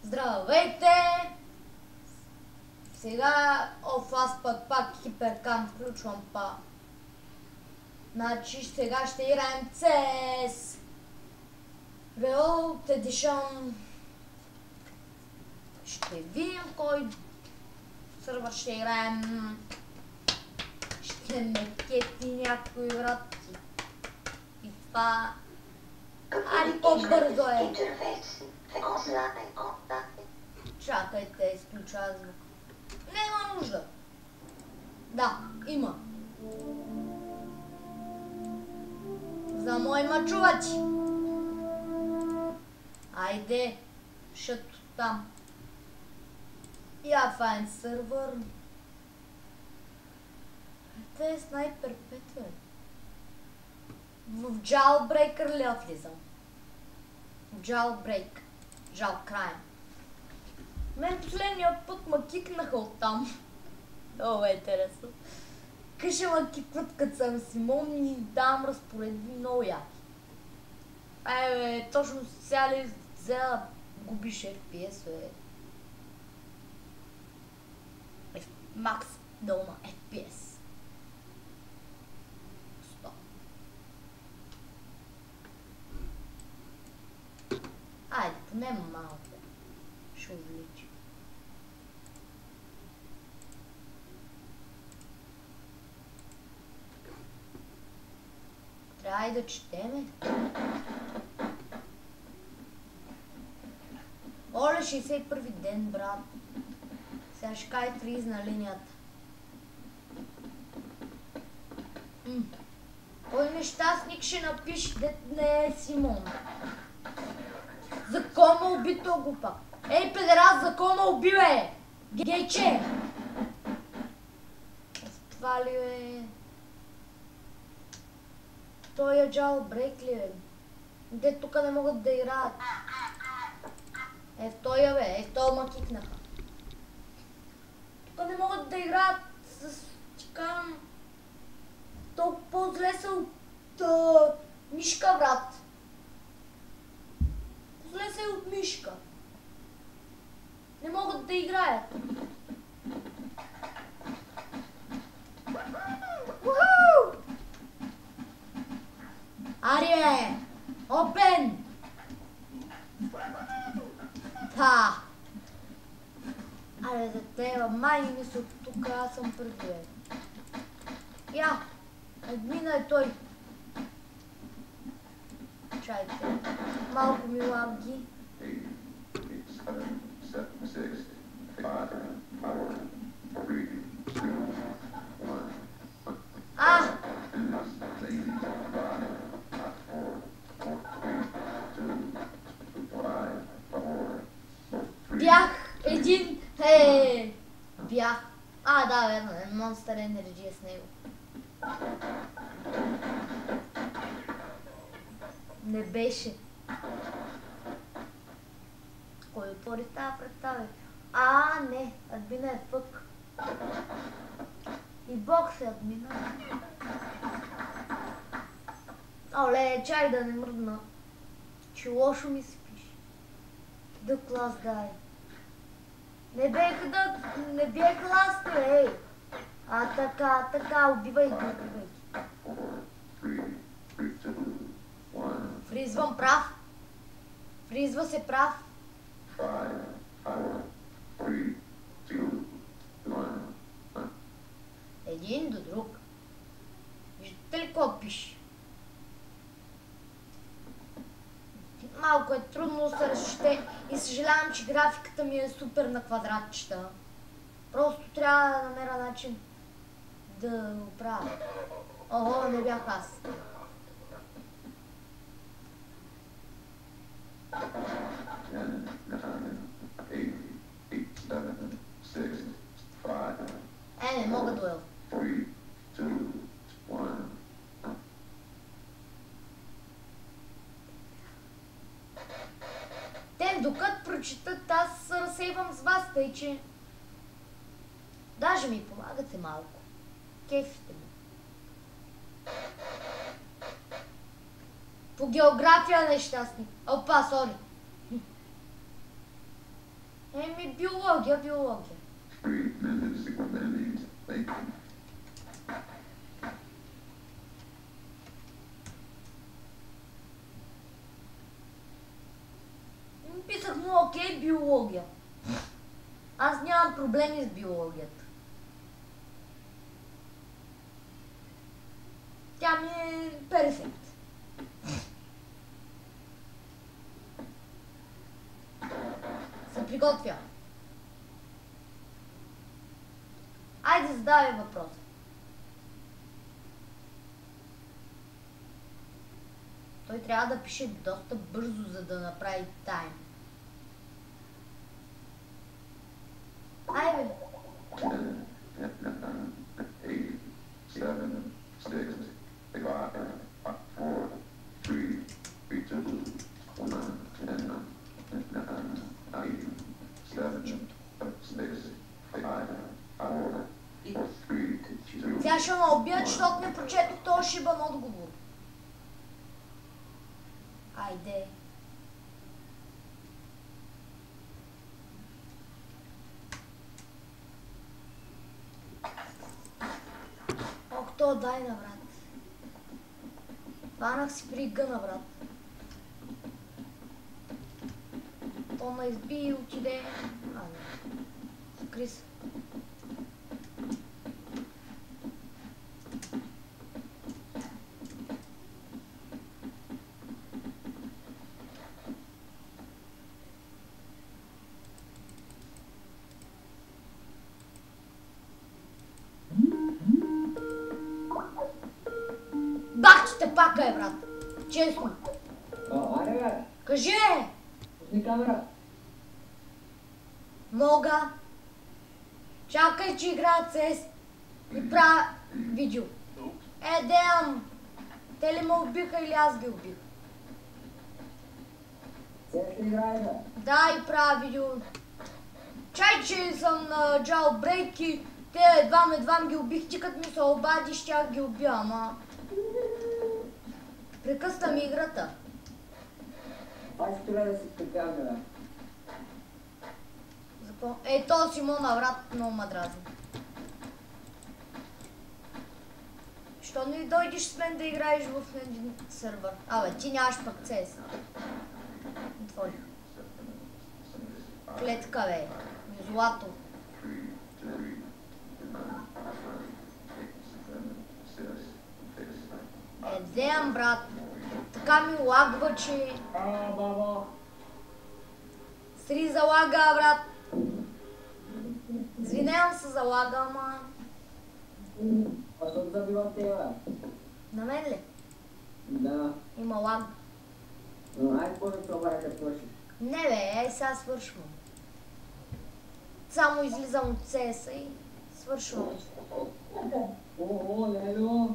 Здравейте! Сега, аз пак хиперкам включвам па. Значи сега ще играем CS Reload Edition. Ще видим кой сървър ще играем. Ще ме кети някой врат. И това... Али по-бързо е. Чакайте, изключава звук. Няма нужда. Да, има. За мои мачувачи. Айде, шато там. Я find сервер. Те е снайпер 5, бе. В Jailbreaker ли влизам? В Jailbreak. Jailcrime. Мен последния път ма кикнаха оттам. Много е интересно. Къше ма кикват, като съм си момни и давам разпореди много яки. Бе, точно сега ли взела губиш FPS, бе. Макс дома FPS. Стоп. Айде, поне малко. Ще увеличи. Трябва и да четеме. Оле, 61-ви ден, брат. Сега ще кай фриз на линията. Кой нещастник ще напише, дет не е Симон. Закона уби то глупак. Ей, педерас, закона уби, бе! Гейче! Това ли, бе? Той е Jailbreak ли, бе? Де тук не могат да играят. Е, в той бе, е, в той ма кикнаха. Тук не могат да играят с... Чекам... Толкова по-зле са от... мишка, брат. По-зле са и от мишка. Не могат да играят. Уху! Арие! Опен! Та! Аре, детева, май ми се от тук, аз съм предвиден. Я! Админа е той. Чайте. Малко ми лаги. Бях един... Бях... Да, верно е. Monster Energy е с него. Не беше. Кой отвори тази представа? Не. Админа е фък. И бокс е админа. Оле, чай да не мръдна. Че лошо ми се пише. The class guy. Не бе клас, ей. Така, убивай ги. Фризвам прав. Фризва се прав. Един до друг. Виждате ли какво пише? Малко е трудно да се разчете и съжалявам, че графиката ми е супер на квадратчета. Просто трябва да намеря начин да го правя. Ого, не бях аз. Не мога дуел. Докато прочитат, аз се разсейвам с вас, тъй че... Даже ми помагате малко. Кефите ми. По география нещастник. Опа, сори. Еми, биология. Писах му окей, биология. Аз нямам проблеми с биологията. Тя ми е перфект. Се приготвя. Айде, задавай въпрос. Той трябва да пише доста бързо, за да направи тайм. Айде. 7, Тя ще ме убият, защото не прочетох този шибан отговор. Айде. Ох, то дай на брат. Банах си при гъна, брат. То ме изби и отиде. Скри се. Бах, че те пака е, брат. Честно. Аре, бе. Кажи, бе. Пусни камера. Мога. Чакай, че играят CS и правя видео. Дем. Те ли ме убиха или аз ги убих? CS ли играе, бе? Да, и правя видео. Чай, че съм на Jailbreak и те едвам ги убих. Ти като ми се обадиш, щях ги убия, ама... Прекъсна ми играта. Аз ще трябва да си прикажа, бе. То Симона, брат, много ме дразни. Що не дойдеш с мен да играеш в един сървър? Абе, ти нямаш пък CS. Твой. Клетка, бе. Злато. Вземам, брат. Така ми лагва, че... Баба. Сри залага, брат. Извинявам се за лага, ама... А що да забива те, бе? На мен ли? Да. Има лаг. Айде по-ми пробвай да свършиш. Не, бе, сега свършвам. Само излизам от CS и свършвам. О, Лело.